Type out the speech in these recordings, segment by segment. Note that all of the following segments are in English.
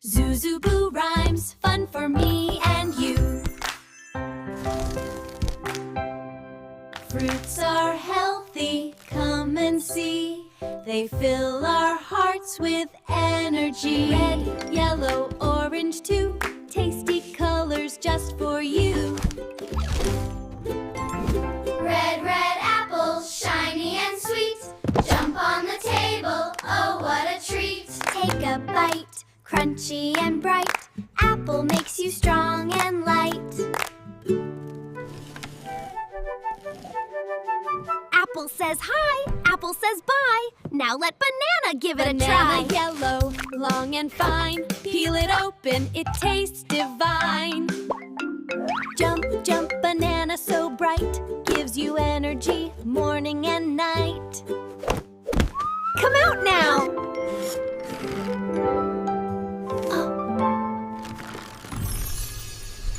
ZuzuBoo Rhymes, fun for me and you. Fruits are healthy, come and see. They fill our hearts with energy. Red, yellow, orange too. Tasty colors just for you. Red, red apples, shiny and sweet. Jump on the table, oh what a treat. Take a bite, crunchy and bright. Apple makes you strong and light. Apple says hi, apple says bye. Now let banana give it a try. Banana yellow, long and fine. Peel it open, it tastes divine. Jump, jump, banana so bright. Gives you energy morning and night. Come out now!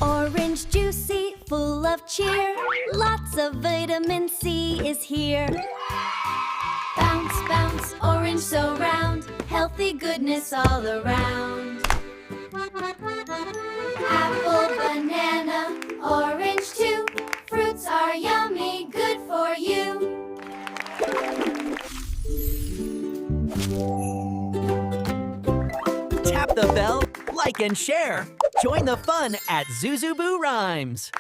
Orange juicy, full of cheer. Lots of vitamin C is here. Bounce, bounce, orange so round. Healthy goodness all around. Apple, banana, orange too. Fruits are yummy, good for you. Tap the bell, like and share. Join the fun at ZuzuBoo Rhymes.